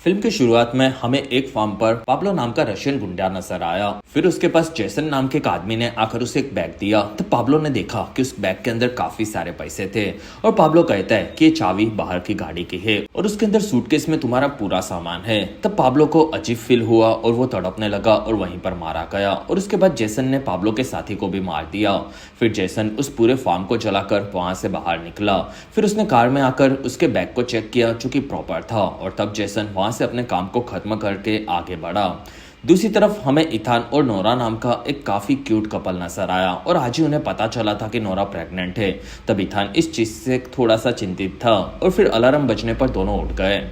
Film की शुरुआत में हमें एक फार्म पर पाब्लो नाम का रशियन गुंडा नजर आया। फिर उसके पास जेसन नाम के एक आदमी ने आकर उसे एक बैग दिया। तब पाब्लो ने देखा कि उस बैग के अंदर काफी सारे पैसे थे और पाब्लो कहता है कि ये चाबी बाहर की गाड़ी की है और उसके अंदर सूटकेस में तुम्हारा पूरा सामान है। तब पाब्लो को अजीब फील हुआ और वो तड़पने लगा और वहीं पर मारा गया और उसके बाद जेसन ने पाब्लो के साथी को भी मार दिया। फिर जेसन उस पूरे फार्म को जलाकर वहां से बाहर निकला। फिर उसने कार में आकर उसके बैग को चेक किया जो कि प्रॉपर था और तब जेसन वहां से अपने काम को खत्म करके आगे बढ़ा। दूसरी तरफ हमें इथान और नोरा नाम का एक काफी क्यूट कपल नजर आया और आज ही उन्हें पता चला था कि नोरा प्रेग्नेंट है। तब इथान इस चीज से थोड़ा सा चिंतित था और फिर अलार्म बजने पर दोनों उठ गए।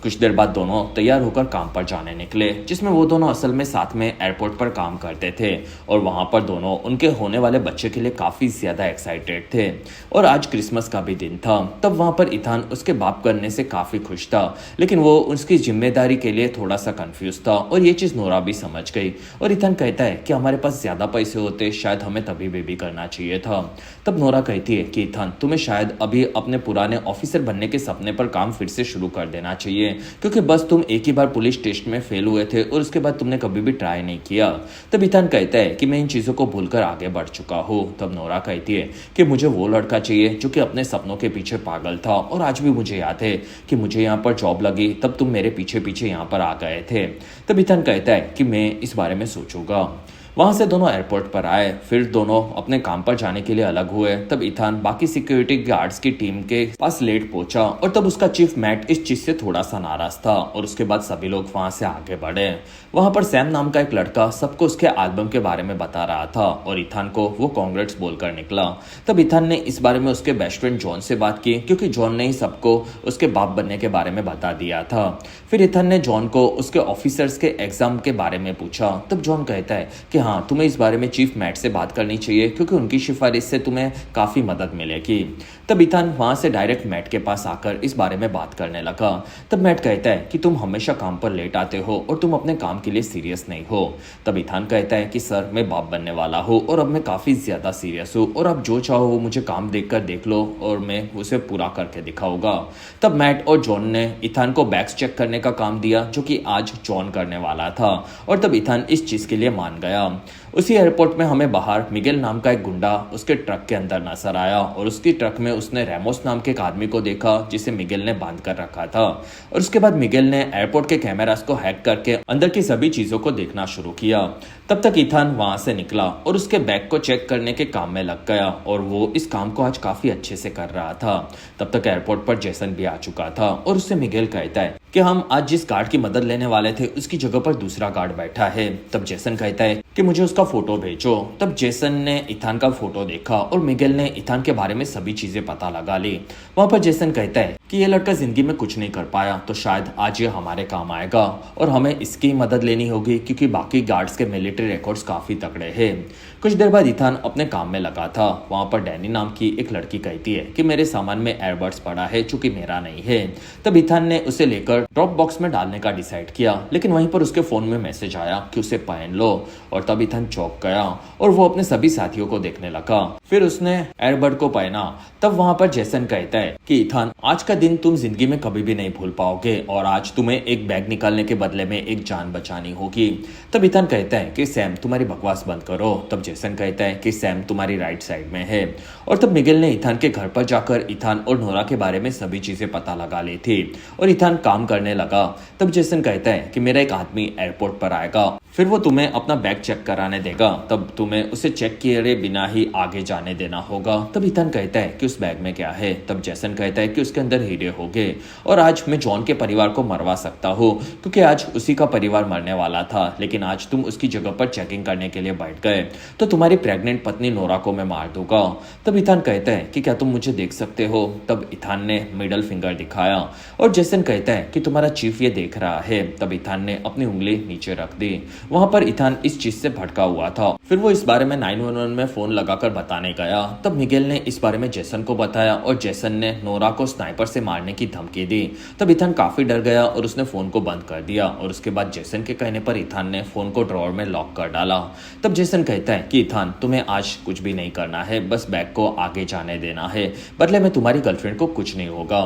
कुछ देर बाद दोनों तैयार होकर काम पर जाने निकले, जिसमें वो दोनों असल में साथ में एयरपोर्ट पर काम करते थे और वहां पर दोनों उनके होने वाले बच्चे के लिए काफी ज्यादा एक्साइटेड थे। और आज क्रिसमस का भी दिन था। तब वहां पर इथान उसके बाप करने से काफी खुश था, लेकिन वो उसकी जिम्मेदारी के लिए थोड़ा सा कंफ्यूज था और ये चीज नोरा भी समझ गई। और इथान कहता है कि हमारे पास ज्यादा पैसे होते शायद हमें तभी बेबी करना चाहिए था। तब नोरा कहती है कि इथान, तुम्हें शायद अभी अपने पुराने ऑफिसर बनने के सपने पर काम फिर से शुरू कर देना चाहिए, क्योंकि बस तुम एक ही बार पुलिस टेस्ट में फेल हुए थे और उसके बाद तुमने कभी भी ट्राई नहीं किया। तब इथान कहता है कि मैं इन चीजों को भूलकर आगे बढ़ चुका हूँ। तब नोरा कहती है कि मुझे वो लड़का चाहिए जो कि अपने सपनों के पीछे पागल था और आज भी मुझे याद है कि मुझे यहाँ पर जॉब लगी तब तुम मेरे पीछे पीछे यहाँ पर आ गए थे। तब इथान कहता है कि मैं इस बारे में सोचूंगा। वहां से दोनों एयरपोर्ट पर आए, फिर दोनों अपने काम पर जाने के लिए अलग हुए। तब इथान बाकी सिक्योरिटी गार्ड्स की टीम के पास लेट पहुंचा और तब उसका चीफ मैट इस चीज से थोड़ा सा नाराज था और उसके बाद सभी लोग वहां से आगे बढ़े। वहां पर सैम नाम का एक लड़का सबको उसके एल्बम के बारे में बता रहा था और इथान को वो कांग्रेट्स बोलकर निकला। तब इथान ने इस बारे में उसके बेस्ट फ्रेंड जॉन से बात की, क्योंकि जॉन ने ही सबको उसके बाप बनने के बारे में बता दिया था। फिर इथान ने जॉन को उसके ऑफिसर्स के एग्जाम के बारे में पूछा। तब जॉन कहता है कि हाँ, तुम्हें इस बारे में चीफ मैट से बात करनी चाहिए, क्योंकि उनकी सिफारिश से तुम्हें काफी मदद मिलेगी। तब इथान वहां से डायरेक्ट मैट के पास आकर इस बारे में बात करने लगा। तब मैट कहता है कि तुम हमेशा काम पर लेट आते हो और तुम अपने काम के लिए सीरियस नहीं हो। तब इथान कहता है कि सर, मैं बाप बनने वाला हूँ और अब मैं काफी ज्यादा सीरियस हूँ और आप जो चाहो वो मुझे काम देखकर देख लो और मैं उसे पूरा करके दिखाऊंगा। तब मैट और जॉन ने इथान को बैग्स चेक करने का काम दिया, जो कि आज जॉन करने वाला था और तब इथान इस चीज के लिए मान गया। उसी एयरपोर्ट में हमें बाहर मिगेल नाम का एक गुंडा उसके ट्रक के अंदर नजर आया और उसकी ट्रक में उसने रेमोस नाम के एक आदमी को देखा जिसे मिगेल ने बांध कर रखा था। और उसके बाद मिगेल ने एयरपोर्ट के कैमरास को हैक करके अंदर की सभी चीजों को देखना शुरू किया। तब तक इथान वहां से निकला और उसके बैग को चेक करने के काम में लग गया और वो इस काम को आज काफी अच्छे से कर रहा था। तब तक एयरपोर्ट पर जेसन भी आ चुका था और उससे मिगेल कहता है कि हम आज जिस गार्ड की मदद लेने वाले थे उसकी जगह पर दूसरा गार्ड बैठा है। तब जेसन कहता है कि मुझे उसका फोटो भेजो। तब जेसन ने इथान का फोटो देखा और मिगेल ने इथान के बारे में सभी चीजें पता लगा ली। वहां पर जेसन कहता है कि ये लड़का जिंदगी में कुछ नहीं कर पाया तो शायद आज ये हमारे काम आएगा और हमें इसकी मदद लेनी होगी, क्योंकि बाकी गार्ड्स के मिलिट्री रिकॉर्ड्स काफी तगड़े हैं। कुछ देर बाद इथान अपने काम में लगा था। वहां पर डैनी नाम की एक लड़की कहती है कि मेरे सामान में एयरबड्स पड़ा है जो कि मेरा नहीं है। तब इथान ने उसे लेकर ड्रॉप बॉक्स में डालने का डिसाइड किया, लेकिन वहीं पर उसके फोन में मैसेज आया कि उसे पहन लो और तब इथान चौंक गया और वो अपने सभी साथियों को देखने लगा। फिर उसने एयरबड को पहना। तब वहां पर जेसन कहता है कि इथान, आज का दिन तुम जिंदगी में कभी भी नहीं भूल पाओगे और आज तुम्हें एक बैग निकालने के बदले में एक जान बचानी होगी। तब इथान कहता है कि सैम, तुम्हारी बकवास बंद करो। तब जेसन कहता है कि सैम तुम्हारी राइट साइड में है। और तब मिगेल ने इथान के घर पर जाकर इथान और नोरा के बारे में सभी चीजें पता लगा ली थी और इथान काम करने लगा। तब जेसन कहता है कि मेरा एक आदमी एयरपोर्ट पर आएगा, फिर वो तुम्हें अपना बैग चेक कराने देगा। तब तुम्हें उसे चेक किए बिना ही आगे जाने देना होगा। तब इथान कहता है कि उस बैग में क्या है। तब जेसन कहता है कि उसके अंदर हीरे होंगे और आज मैं जॉन के परिवार को मरवा सकता हूँ, क्योंकि आज उसी का परिवार मरने वाला था, लेकिन आज तुम उसकी जगह पर चेकिंग करने के लिए बैठ गए तो तुम्हारी प्रेग्नेंट पत्नी नोरा को मैं मार दूंगा। तब इथान कहता है कि क्या तुम मुझे देख सकते हो। तब इथान ने मिडल फिंगर दिखाया और जेसन कहता है कि तुम्हारा चीफ ये देख रहा है। तब इथान ने अपनी उंगली नीचे रख दी। वहां पर इथान इस चीज से भटका हुआ था। फिर वो इस बारे में 911 में फोन लगाकर बताने गया। तब मिगेल ने इस बारे में जेसन को बताया और जेसन ने नोरा को स्नाइपर से मारने की धमकी दी। तब इथान काफी डर गया और उसने फोन को बंद कर दिया और उसके बाद जेसन के कहने पर इथान ने फोन को ड्रॉअर में लॉक कर डाला। तब जेसन कहता है कि इथान, तुम्हें आज कुछ भी नहीं करना है, बस बैग को आगे जाने देना है, बदले में तुम्हारी गर्लफ्रेंड को कुछ नहीं होगा।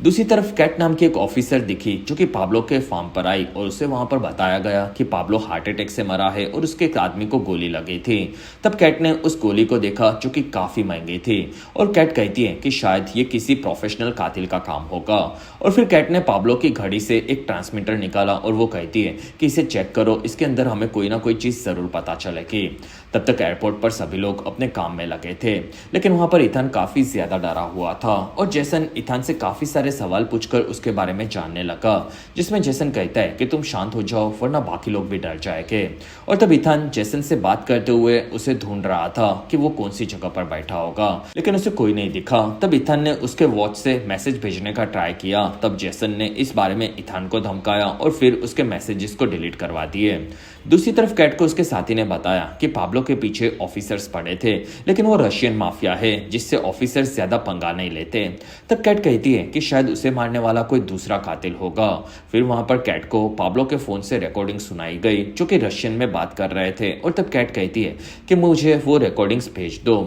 दूसरी तरफ कैट नाम की एक ऑफिसर दिखी जो कि पाब्लो के फार्म पर आई और उसे वहां पर बताया गया कि पाब्लो हार्ट अटैक से मरा है और उसके एक आदमी को गोली लगी थी। तब कैट ने उस गोली को देखा जो कि काफी महंगी थी और कैट कहती है कि शायद ये किसी प्रोफेशनल कातिल का काम होगा। और फिर कैट ने पाब्लो की घड़ी से एक ट्रांसमीटर निकाला और वो कहती है कि इसे चेक करो, इसके अंदर हमें कोई ना कोई चीज जरूर पता चलेगी। तब तक एयरपोर्ट पर सभी लोग अपने काम में लगे थे, लेकिन वहां पर इथान काफी ज्यादा डरा हुआ था और जेसन इथान से काफी सारे सवाल पूछकर उसके बारे में जानने लगा, जिसमें जेसन कहता है कि तुम शांत हो जाओ वरना बाकी लोग भी डर जाएंगे। और तब इथान जेसन से बात करते हुए उसे ढूंढ रहा था कि वो कौन सी जगह पर बैठा होगा, लेकिन उसे कोई नहीं दिखा। तब इथान ने उसके वॉच से मैसेज भेजने का ट्राई किया। तब जेसन ने इस बारे में इथान को धमकाया और फिर उसके मैसेजेस को डिलीट करवा दिए। दूसरी तरफ कैट को उसके साथी ने बताया कि पाब्लो के पीछे ऑफिसर्स पड़े थे, लेकिन वो रशियन माफिया है जिससे ऑफिसर्स ज्यादा पंगा नहीं लेते। तब कैट कहती है कि शायद उसे मारने वाला कोई दूसरा कातिल होगा। फिर वहां पर कैट को पाब्लो के फोन से रिकॉर्डिंग सुनाई गई जो कि रशियन में बात कर रहे थे और तब कैट कहती है कि मुझे वो रिकॉर्डिंग्स भेज दो।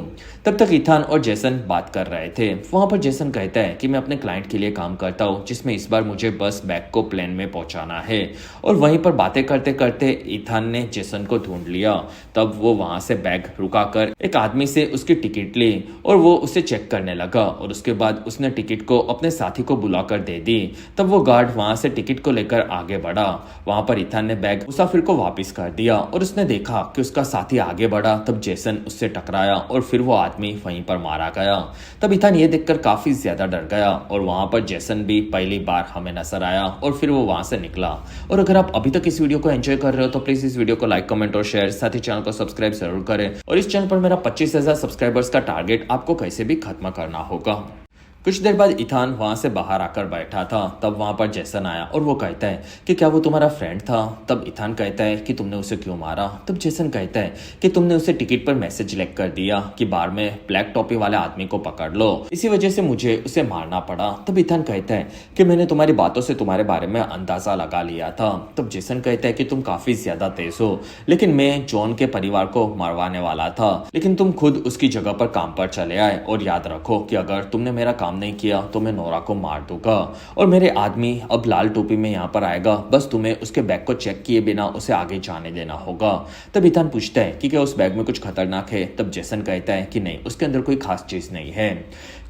तब तक इथान और जेसन बात कर रहे थे। वहां पर जेसन कहता है कि मैं अपने क्लाइंट के लिए काम करता हूँ जिसमें इस बार मुझे बस बैग को प्लेन में पहुंचाना है। और वहीं पर बातें करते करते इथान ने जेसन को ढूंढ लिया। तब वो वहां से बैग रुकाकर एक आदमी से उसकी टिकट ली और वो उसे चेक करने लगा और उसके बाद उसने टिकट को अपने साथी को बुलाकर दे दी। तब वो गार्ड वहां से टिकट को लेकर आगे बढ़ा। वहां पर इथान ने बैग मुसाफिर को वापस कर दिया और उसने देखा कि उसका साथी आगे बढ़ा। तब जेसन उससे टकराया और फिर वो आदमी वहीं पर मारा गया। तब इथान ये देखकर काफी ज्यादा डर गया और वहां पर जेसन भी पहली बार हमें नजर आया और फिर वो वहां से निकला। और अगर आप अभी तक इस वीडियो को एंजॉय कर रहे हो तो प्लीज इस वीडियो को लाइक, कमेंट और शेयर, साथ ही चैनल को सब्सक्राइब जरूर करें। और इस चैनल पर मेरा 25,000 सब्सक्राइबर्स का टारगेट आपको कैसे भी खत्म करना होगा। कुछ देर बाद इथान वहां से बाहर आकर बैठा था। तब वहां पर जेसन आया और वो कहता है कि क्या वो तुम्हारा फ्रेंड था। तब इथान कहता है कि तुमने उसे क्यों मारा। तब जेसन कहता है कि तुमने उसे टिकट पर मैसेज लिख कर दिया कि बार में ब्लैक टोपी वाले आदमी को पकड़ लो, इसी वजह से मुझे उसे मारना पड़ा। तब इथान कहता है कि मैंने तुम्हारी बातों से तुम्हारे बारे में अंदाजा लगा लिया था। तब जेसन कहता है कि तुम काफी ज्यादा तेज हो, लेकिन मैं जॉन के परिवार को मरवाने वाला था, लेकिन तुम खुद उसकी जगह पर काम पर चले आए। और याद रखो कि अगर तुमने मेरा काम नहीं किया तो मैं नोरा को मार दूंगा और मेरे आदमी अब लाल टोपी में यहाँ पर आएगा, बस तुम्हें उसके बैग को चेक किए बिना उसे आगे जाने देना होगा। तब इथान पूछता है कि क्या उस बैग में कुछ खतरनाक है। तब जेसन कहता है कि नहीं, उसके अंदर कोई खास चीज नहीं है।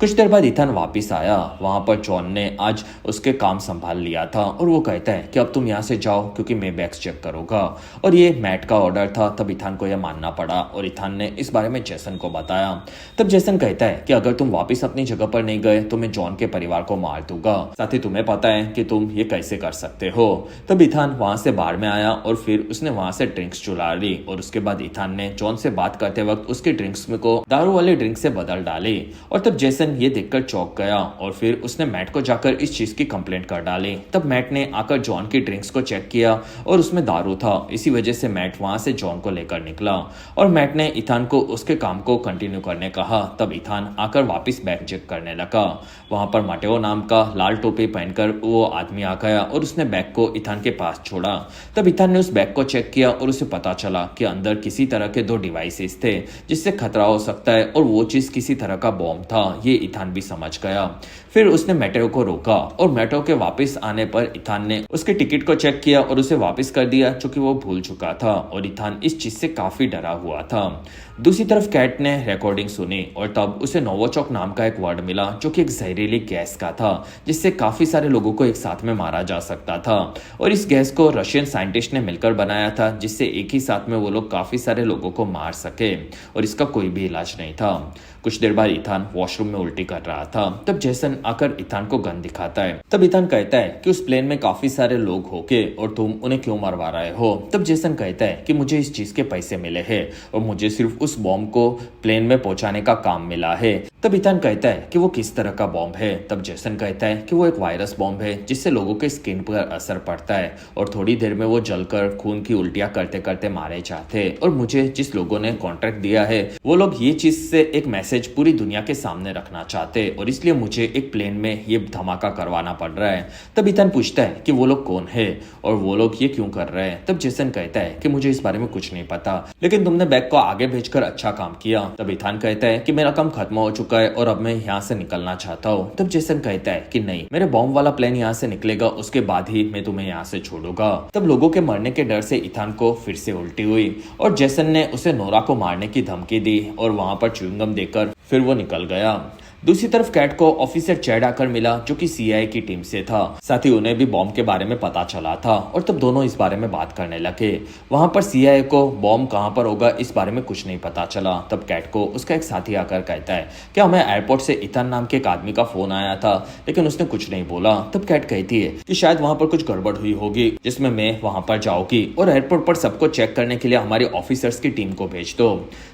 कुछ देर बाद इथान वापिस आया। वहां पर जॉन ने आज उसके काम संभाल लिया था और वो कहता है कि अब तुम यहाँ से जाओ क्योंकि मैं बैग्स चेक करूंगा। और ये मैट का ऑर्डर था। तब इथान को यह मानना पड़ा और इथान ने इस बारे में जेसन को बताया। तब जेसन कहता है कि अगर तुम वापिस अपनी जगह पर नहीं गए तो मैं जॉन के परिवार को मार दूंगा, साथ ही तुम्हें पता है कि तुम ये कैसे कर सकते हो। तब इथान वहां से बाहर में आया और फिर उसने वहां से ड्रिंक्स चुरा ली और उसके बाद इथान ने जॉन से बात करते वक्त उसके ड्रिंक्स में को दारू वाले ड्रिंक से बदल डाली। और तब जेसन ये देखकर चौंक गया और फिर उसने मैट को जाकर इस चीज की कंप्लेंट कर डाली। तब मैट ने आकर जॉन की ड्रिंक्स को चेक किया और उसमें दारू था, इसी वजह से मैट वहां से जॉन को लेकर निकला और मैट ने इथान को उसके काम को कंटिन्यू करने कहा। तब इथान आकर वापस बैग चेक करने लगा। वहां पर माटेओ नाम का लाल टोपी पहनकर वो आदमी आ गया और उसने बैग को इथान के पास छोड़ा। तब इथान ने उस बैग को चेक किया और उसे पता चला कि अंदर किसी तरह के 2 डिवाइसेस थे जिससे खतरा हो सकता है और वो चीज किसी तरह का बॉम्ब था। ये इथान भी समझ गया। फिर उसने मैटेओ को रोका और मैटेओ के वापस आने पर इथान ने उसके टिकट को चेक किया और उसे वापस कर दिया जो कि वो भूल चुका था और इथान इस चीज से काफी डरा हुआ था। दूसरी तरफ कैट ने रिकॉर्डिंग सुनी और तब उसे नोवाचोक नाम का एक वर्ड मिला जो कि एक जहरीली गैस का था जिससे काफी सारे लोगों को एक साथ में मारा जा सकता था। और इस गैस को रशियन साइंटिस्ट ने मिलकर बनाया था जिससे एक ही साथ में वो लोग काफी सारे लोगों को मार सके और इसका कोई भी इलाज नहीं था। कुछ देर बाद इथान वॉशरूम में उल्टी कर रहा था। तब जेसन आकर इथान को गन दिखाता है। तब इथान कहता है कि उस प्लेन में काफी सारे लोग होके और तुम उन्हें क्यों मरवा रहे हो। तब जेसन कहता है कि मुझे इस चीज के पैसे मिले हैं और मुझे सिर्फ उस बॉम्ब को प्लेन में पहुंचाने का काम मिला है। तब इथान कहता है कि वो किस तरह का बॉम्ब है। तब जेसन कहता है कि वो एक वायरस बॉम्ब है जिससे लोगों के स्किन पर असर पड़ता है और थोड़ी देर में वो जलकर खून की उल्टियां करते करते मारे जाते हैं। और मुझे जिस लोगों ने कॉन्ट्रैक्ट दिया है वो लोग ये चीज से एक मैसेज पूरी दुनिया के सामने रखना चाहते और इसलिए मुझे एक प्लेन में ये धमाका करवाना पड़ रहा है। तब इथान पूछता है कि वो लोग कौन है और वो लोग ये क्यों कर रहे हैं। तब जेसन कहता है कि मुझे इस बारे में कुछ नहीं पता, लेकिन तुमने बैग को आगे भेजकर अच्छा काम किया। तब इथान कहता है कि मेरा काम खत्म हो चुका है और अब मैं यहाँ से निकलना चाहता हूँ। तब जेसन कहता है कि नहीं, मेरे बॉम्ब वाला प्लेन यहाँ से निकलेगा, उसके बाद ही मैं तुम्हें यहाँ से छोड़ूंगा। तब लोगों के मरने के डर से इथान को फिर से उल्टी हुई और जेसन ने उसे नोरा को मारने की धमकी दी और वहां पर च्युइंगम देकर फिर वो निकल गया। दूसरी तरफ कैट को ऑफिसर चैड आकर मिला जो कि सीआईए की टीम से था। साथ ही उन्हें भी बॉम्ब के बारे में पता चला था और तब दोनों इस बारे में बात करने लगे। वहां पर सीआईए को बॉम्ब कहां पर होगा इस बारे में कुछ नहीं पता चला। तब कैट को उसका एक साथी आकर कहता है कि हमें एयरपोर्ट से इथान नाम के एक आदमी का फोन आया था, लेकिन उसने कुछ नहीं बोला। तब कैट कहती है कि शायद वहां पर कुछ गड़बड़ हुई होगी जिसमें मैं वहां पर जाऊंगी और एयरपोर्ट पर सबको चेक करने के लिए हमारी ऑफिसर्स की टीम को भेज दो।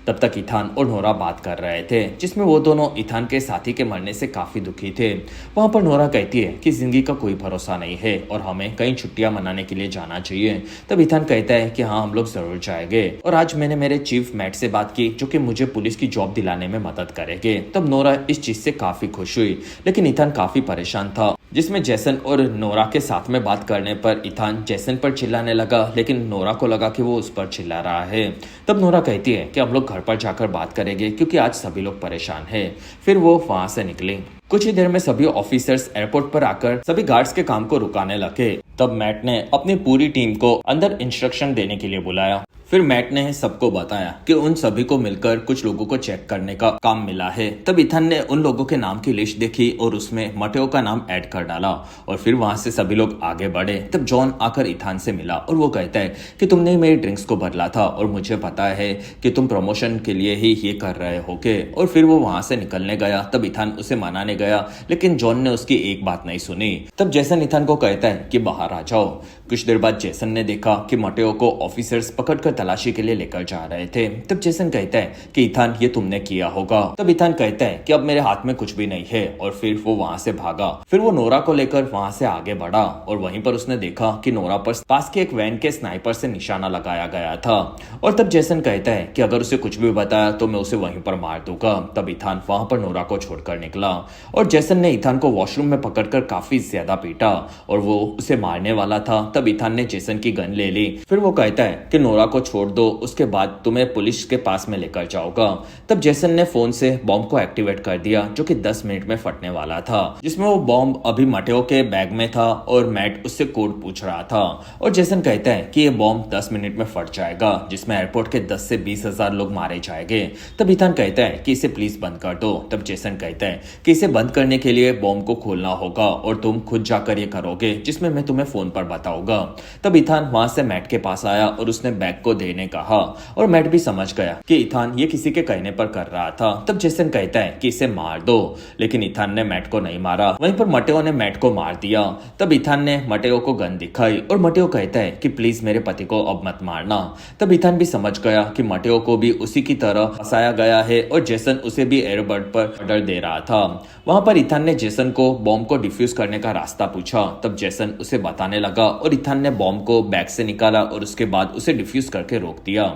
तब तक इथान और नोरा बात कर रहे थे जिसमें वो दोनों इथान के साथी के मरने से काफी दुखी थे। वहां पर नोरा कहती है कि जिंदगी का कोई भरोसा नहीं है और हमें कई छुट्टियां मनाने के लिए जाना चाहिए। तब इथान कहता है कि हाँ, हम लोग जरूर जाएंगे और आज मैंने मेरे चीफ मैट से बात की जो कि मुझे पुलिस की जॉब दिलाने में मदद करेंगे। तब नोरा इस चीज से काफी खुश हुई, लेकिन इथान काफी परेशान था, जिसमें जेसन और नोरा के साथ में बात करने पर इथान जेसन पर चिल्लाने लगा, लेकिन नोरा को लगा कि वो उस पर चिल्ला रहा है। तब नोरा कहती है कि हम लोग घर पर जाकर बात करेंगे क्योंकि आज सभी लोग परेशान हैं। फिर वो वहां से निकली। कुछ ही देर में सभी ऑफिसर्स एयरपोर्ट पर आकर सभी गार्ड्स के काम को रुकाने लगे। तब मैट ने अपनी पूरी टीम को अंदर इंस्ट्रक्शन देने के लिए बुलाया। फिर मैट ने सबको बताया कि उन सभी को मिलकर कुछ लोगों को चेक करने का काम मिला है। तब इथान ने उन लोगों के नाम की लिस्ट देखी और उसमें मटेओ का नाम ऐड कर डाला और फिर वहां से सभी लोग आगे बढ़े। तब जॉन आकर इथान से मिला और वो कहता है कि तुमने मेरी ड्रिंक्स को बदला था और मुझे पता है कि तुम प्रमोशन के लिए ही ये कर रहे होगे। और फिर वो वहां से निकलने गया। तब इथान उसे मनाने गया, लेकिन जॉन ने उसकी एक बात नहीं सुनी। तब जेसन इथान को कहता है कि बाहर आ जाओ। कुछ देर बाद जेसन ने देखा कि मटेओ को ऑफिसर्स पकड़कर तलाशी के लिए लेकर जा रहे थे। तब जेसन कहता है कि इथान, ये तुमने किया होगा। तब इथान कहता है कि अब मेरे हाथ में कुछ भी नहीं है और फिर वो वहां से भागा। फिर वो नोरा को लेकर वहां से आगे बढ़ा और वहीं पर उसने देखा कि नोरा पर पास के एक वैन के स्नाइपर से निशाना लगाया गया था। और तब जेसन कहता है कि अगर उसे कुछ भी बताया तो मैं उसे वहीं पर मार दूंगा। तब इथान वहां पर नोरा को छोड़कर निकला और जेसन ने इथान को वॉशरूम में पकड़कर काफी ज्यादा पीटा और वो उसे मारने वाला था। तब इथान ने जेसन की गन ले ली। फिर वो कहता है कि नोरा को छोड़ दो, उसके बाद तुम्हें पुलिस के पास में लेकर जाऊंगा। तब जेसन ने फोन से बॉम्ब को एक्टिवेट कर दिया जो कि 10 मिनट में फटने वाला था, जिसमें वो बॉम्ब अभी मटेओ के बैग में था और मैट उससे कोड पूछ रहा था। और जेसन कहता है कि ये बॉम्ब 10 मिनट में फट जाएगा, जिसमें एयरपोर्ट के 10 से 20 हजार लोग मारे जाएंगे। तब इथान कहता है कि इसे प्लीज बंद कर दो। तब जेसन कहता है कि इसे बंद करने के लिए बॉम्ब को खोलना होगा और तुम खुद जाकर ये करोगे, जिसमें मैं तुम्हें फोन पर बताऊंगा। तब इथान वहां से मैट के पास आया और उसने बैग को देने कहा और मैट भी समझ गया कि इथान ये किसी के कहने पर कर रहा था। तब जेसन कहता है कि इसे मार दो, लेकिन इथान ने मैट को नहीं मारा। वहीं पर मटेओ ने मैट को मार दिया। तब इथान ने मटेओ को गन दिखाई और मटेओ कहता है कि प्लीज मेरे पति को अब मत मारना। तब इथान भी समझ गया कि मटेओ को भी उसी की तरह फंसाया गया है और जेसन उसे भी एयरबर्ड पर ऑर्डर दे रहा था। वहां पर इथान ने जेसन को बॉम्ब को डिफ्यूज करने का रास्ता पूछा। तब जेसन उसे बताने लगा और इथान ने बॉम्ब को बैग से निकाला और उसके बाद उसे डिफ्यूज करके रोक दिया।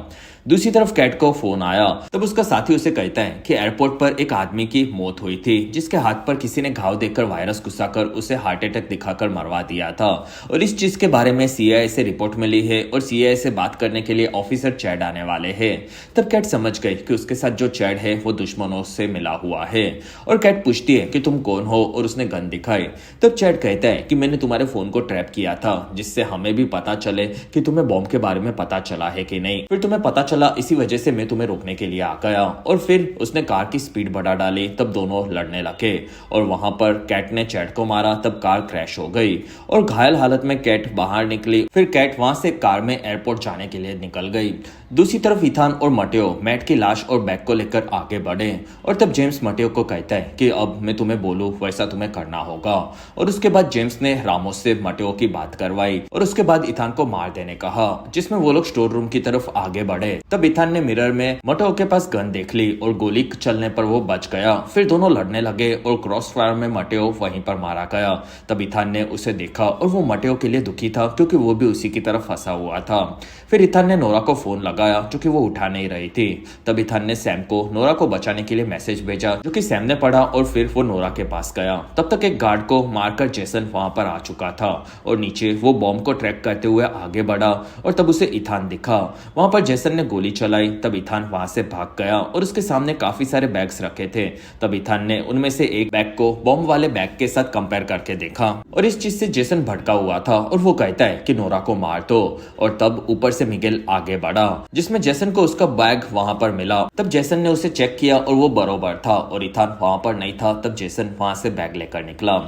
दूसरी तरफ कैट को फोन आया। तब उसका साथी उसे कहता है कि एयरपोर्ट पर एक आदमी की मौत हुई थी, जिसके हाथ पर किसी ने घाव देकर वायरस घुसाकर उसे हार्ट अटैक दिखाकर मरवा दिया था और इस चीज के बारे में सीआईए से रिपोर्ट मिली है और सीआईए से बात करने के लिए ऑफिसर चैड आने वाले हैं। तब कैट समझ गई कि उसके साथ जो चैड है वो दुश्मनों से मिला हुआ है और कैट पूछती है कि तुम कौन हो और उसने गन दिखाई। तब चैड कहता है कि मैंने तुम्हारे फोन को ट्रैप किया था जिससे हमें भी पता चले कि तुम्हें बॉम्ब के बारे में पता चला है कि नहीं। फिर तुम्हें पता चला, इसी वजह से मैं तुम्हें रोकने के लिए आ गया। और फिर उसने कार की स्पीड बढ़ा डाली। तब दोनों लड़ने लगे और वहां पर कैट ने चैड को मारा। तब कार क्रैश हो गई और घायल हालत में कैट बाहर निकली। फिर कैट वहां से कार में एयरपोर्ट जाने के लिए निकल गई। दूसरी तरफ इथान और मटेओ मैट की लाश और बैग को लेकर आगे बढ़े और तब जेम्स मटेओ को कहता है कि अब मैं तुम्हें बोलूं वैसा तुम्हें करना होगा। और उसके बाद जेम्स ने रामोस से मटेओ की बात करवाई और उसके बाद इथान को मार देने कहा, जिसमें वो लोग स्टोर रूम की तरफ आगे बढ़े। तब इथान ने मिरर में मटेओ के पास गन देख ली और गोली चलने पर वो बच गया। फिर दोनों लड़ने लगे और क्रॉस फायर में मटेओ वहीं पर मारा गया। तब इथान ने उसे देखा और वो मटेओ के लिए दुखी था क्योंकि वो भी उसी की तरफ फंसा हुआ था। फिर इथान ने नोरा को फोन लगाया जो कि वो उठा नहीं रही थी। तब इथान ने सैम को नोरा को बचाने के लिए मैसेज भेजा जो कि सैम ने पढ़ा और फिर वो नोरा के पास गया। तब तक एक गार्ड को मारकर जेसन वहां पर आ चुका था और नीचे वो बॉम्ब को ट्रैक करते हुए आगे बढ़ा और तब उसे इथान दिखा। वहां पर जेसन ने गोली चलाई तब इथान वहां से भाग गया और उसके सामने काफी सारे बैग्स रखे थे। तब इथान ने उनमें से एक बैग को बॉम्ब वाले बैग के साथ कंपेयर करके देखा और इस चीज से जेसन भड़का हुआ था और वो कहता है कि नोरा को मार दो। और तब ऊपर से मिगेल आगे बढ़ा जिसमें जेसन को उसका बैग वहां पर मिला। तब जेसन ने उसे चेक किया और वो बरोबर था और इथान वहां पर नहीं था। तब जेसन वहां से बैग लेकर निकला।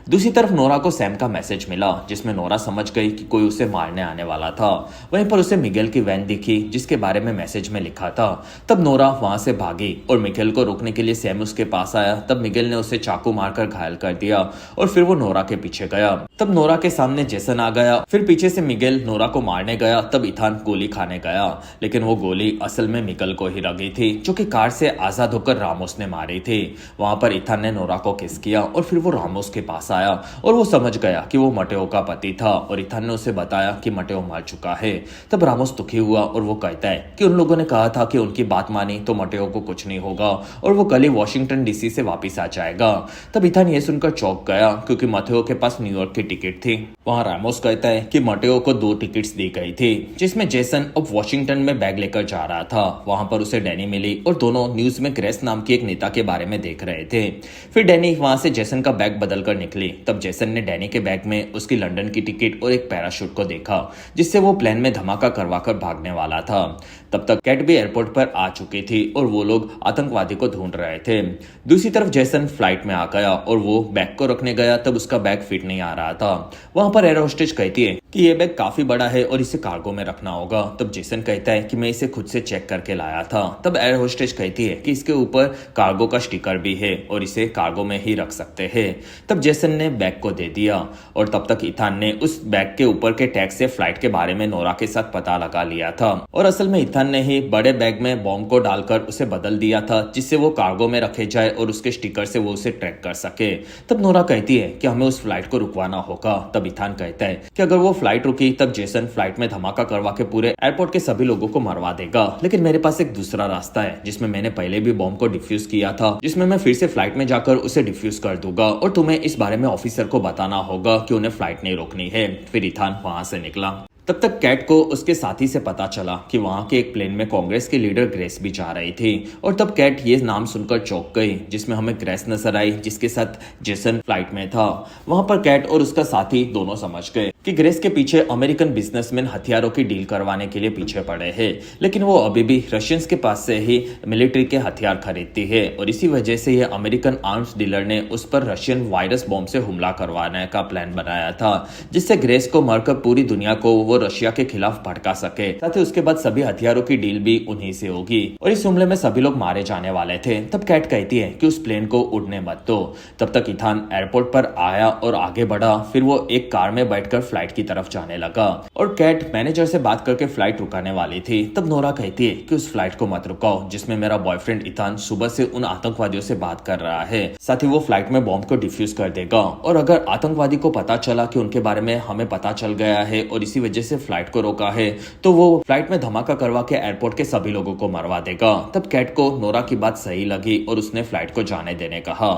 दूसरी तरफ नोरा को सैम का मैसेज मिला जिसमें नोरा समझ गई कि कोई उसे मारने आने वाला था। वहीं पर उसे मिगेल की वैन दिखी जिसके बारे में मैसेज में लिखा था। तब नोरा वहां से भागी और मिगेल को रोकने के लिए सैम उसके पास आया। तब मिगेल ने उसे चाकू मारकर घायल कर दिया और फिर वो नोरा के पीछे गया। तब नोरा के सामने जेसन आ गया। फिर पीछे से मिगेल नोरा को मारने गया। तब इथान गोली खाने गया लेकिन वो गोली असल में मिगेल को ही लगी थी जो कि कार से आजाद होकर रामोस ने मारी थी। वहां पर इथान ने नोरा को किस किया और फिर वो रामोस के पास आया और वो समझ गया कि वो मटेओ का पति था और इथान ने उसे बताया कि मटेओ मर चुका है। तब रामोस दुखी हुआ और वो कहता है कि उन लोगों ने कहा था कि उनकी बात मानी तो मटेओ को कुछ नहीं होगा और वो कल ही वॉशिंगटन डीसी से वापस आ जाएगा। तब इथान ये सुनकर चौंक गया क्योंकि मटेओ के पास न्यूयॉर्क की टिकट थी। वहां रामोस कहता है कि मटेओ को 2 टिकट्स दी गई थी जिसमें जेसन अब वॉशिंगटन में बैग लेकर जा रहा था। वहां पर उसे डैनी मिली और दोनों न्यूज में ग्रेस नाम की एक नेता के बारे में देख रहे थे। फिर डैनी वहां से जेसन का बैग बदल कर निकली। तब जेसन ने डैनी के बैग में उसकी लंदन की टिकट और एक पैराशूट को देखा जिससे वो प्लेन में धमाका करवाकर भागने वाला था। तब तक कैट भी एयरपोर्ट पर आ चुकी थी और वो लोग आतंकवादी को ढूंढ रहे थे। दूसरी तरफ जेसन फ्लाइट में आ गया और वो बैग को रखने गया। तब उसका बैग फिट नहीं आ रहा था। वहां पर एयर होस्टेज कहती है कि ये बैग काफी बड़ा है और इसे कार्गो में रखना होगा। तब जेसन कहता है कि मैं इसे खुद से चेक करके लाया था। तब एयर होस्टेज कहती है कि इसके ऊपर कार्गो का स्टिकर भी है और इसे कार्गो में ही रख सकते हैं। तब जेसन ने बैग को दे दिया और तब तक इथान ने उस बैग के ऊपर के टैग से फ्लाइट के बारे में नोरा के साथ पता लगा लिया था और असल में इथान ने ही बड़े बैग में बॉम्ब को डालकर उसे बदल दिया था जिससे वो कार्गो में रखे जाए और उसके स्टिकर से वो उसे ट्रैक कर सके। तब नोरा कहती है कि हमें उस फ्लाइट को रुकवाना होगा। तब इथान कहता है कि अगर वो फ्लाइट रुकी तब जेसन फ्लाइट में धमाका करवा के पूरे एयरपोर्ट के सभी लोगों को मरवा देगा। लेकिन मेरे पास एक दूसरा रास्ता है जिसमें मैंने पहले भी बॉम्ब को डिफ्यूज किया था जिसमें मैं फिर से फ्लाइट में जाकर उसे डिफ्यूज कर दूंगा और तुम्हें इस बारे में ऑफिसर को बताना होगा कि उन्हें फ्लाइट नहीं रोकनी है। फिर इथान वहां से निकला। तब तक कैट को उसके साथी से पता चला कि वहां के एक प्लेन में कांग्रेस की लीडर ग्रेस भी जा रही थी और तब कैट ये नाम सुनकर चौंक गई जिसमें हमें ग्रेस नजर आई जिसके साथ जेसन फ्लाइट में था। वहां पर कैट और उसका साथी दोनों समझ गए कि ग्रेस के पीछे अमेरिकन बिजनेसमैन हथियारों की डील करवाने के लिए पीछे पड़े हैं लेकिन वो अभी भी रशियंस के पास से ही मिलिट्री के हथियार खरीदती है और इसी वजह से ये अमेरिकन आर्म्स डीलर ने उस पर रशियन वायरस बॉम्ब से हमला करवाने का प्लान बनाया था जिससे ग्रेस को मारकर पूरी दुनिया को वो रशिया के खिलाफ भड़का सके। साथ ही उसके बाद सभी हथियारों की डील भी उन्हीं से होगी और इस हमले में सभी लोग मारे जाने वाले थे। तब कैट कहती है कि उस प्लेन को उड़ने मत दो। तब तक इथान एयरपोर्ट पर आया और आगे बढ़ा। फिर वो एक कार में बैठकर फ्लाइट की तरफ जाने लगा और कैट मैनेजर से बात करके फ्लाइट रुकाने वाली थी। तब नोरा कहती है कि उस फ्लाइट को मत रुकाओ जिसमें मेरा बॉयफ्रेंड इथान सुबह से उन आतंकवादियों से बात कर रहा है। साथ ही वो फ्लाइट में बॉम्ब को डिफ्यूज कर देगा और अगर आतंकवादी को पता चला कि उनके बारे में हमें पता चल गया है और इसी वजह से फ्लाइट को रोका है तो वो फ्लाइट में धमाका करवा के एयरपोर्ट के सभी लोगों को मरवा देगा। तब कैट को नोरा की बात सही लगी और उसने फ्लाइट को जाने देने कहा।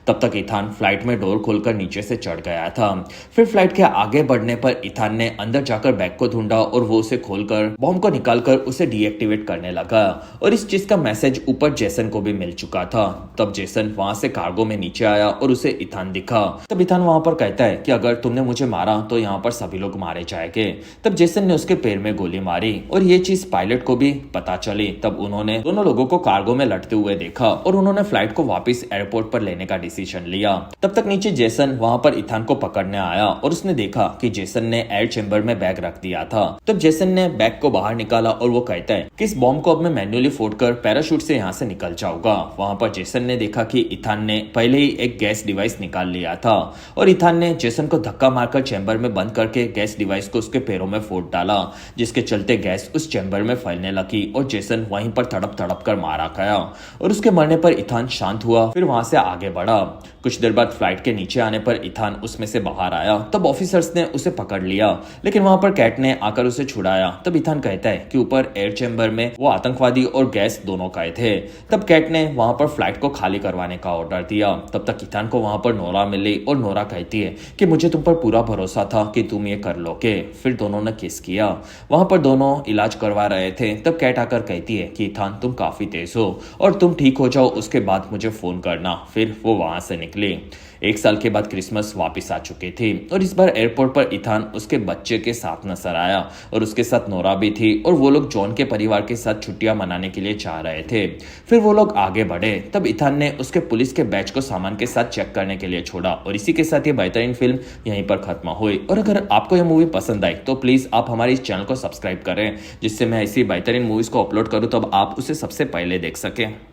तब तक इथान फ्लाइट में डोर खोलकर नीचे से चढ़ गया था। फिर फ्लाइट के आगे बढ़ने पर इथान ने अंदर जाकर बैग को ढूंढा और वो उसे खोलकर बॉम्ब को निकालकर उसे डीएक्टिवेट करने लगा और इस चीज का मैसेज ऊपर जेसन को भी मिल चुका था। तब जेसन वहां से कार्गो में नीचे आया और उसे इथान दिखा। तब इथान वहां पर कहता है कि अगर तुमने मुझे मारा तो यहाँ पर सभी लोग मारे जाएंगे। तब जेसन ने उसके पैर में गोली मारी और ये चीज पायलट को भी पता चली। तब उन्होंने दोनों लोगों को कार्गो में लटते हुए देखा और उन्होंने फ्लाइट को वापस एयरपोर्ट पर लेने का डिसीजन लिया। तब तक नीचे जेसन वहां पर इथान को पकड़ने आया और उसने देखा कि जेसन ने एयर चेंबर में बैग रख दिया था। तब जेसन ने बैग को बाहर निकाला और वो कहता है कि इस बॉम्ब को अब मैं मैन्युअली फोड़कर पैराशूट से यहाँ से निकल जाऊंगा। वहां पर जेसन ने देखा कि इथान ने पहले ही एक गैस डिवाइस निकाल लिया था और इथान ने जेसन को धक्का मारकर चेंबर में बंद करके गैस डिवाइस को उसके पैरों में फोड़ डाला जिसके चलते गैस उस चेंबर में फैलने लगी और जेसन वहीं पर तड़प तड़प कर मारा गया और उसके मरने पर इथान शांत हुआ। फिर वहां से आगे बढ़ा। कुछ देर बाद फ्लाइट के नीचे आने पर इथान उसमें से बाहर आया। तब ऑफिसर्स ने उसे पकड़ लिया, लेकिन वहां पर कैट ने आकर उसे छुड़ाया। तब इथान कहता है कि ऊपर एयर चेंबर में वो आतंकवादी और गैस दोनों का थे। तब कैट ने वहां पर फ्लाइट को खाली करवाने का ऑर्डर दिया। तब तक इथान को वहां पर नोरा मिली और नोरा कहती है कि मुझे तुम पर पूरा भरोसा था कि तुम ये कर लोगे। फिर दोनों ने किस किया। वहां पर दोनों इलाज करवा रहे थे। तब कैट आकर कहती है कि इथान तुम काफी तेज हो और तुम ठीक हो जाओ उसके बाद मुझे फोन करना। फिर वो वहां से निकली। 1 साल के बाद क्रिसमस वापस आ चुकी थी और इस बार एयरपोर्ट पर इथान उसके बच्चे के साथ नजर आया और उसके साथ नोरा भी थी और वो लोग जॉन के परिवार के साथ छुट्टियां मनाने के लिए जा रहे थे। फिर वो लोग आगे बढ़े। तब इथान ने उसके पुलिस के बैच को सामान के साथ चेक करने के लिए छोड़ा और इसी के साथ ये बेहतरीन फिल्म यहीं पर खत्म हुई। और अगर आपको यह मूवी पसंद आई तो प्लीज आप हमारे इस चैनल को सब्सक्राइब करें, जिससे मैं ऐसी बेहतरीन मूवीज को अपलोड करूं तब आप उसे सबसे पहले देख सकें।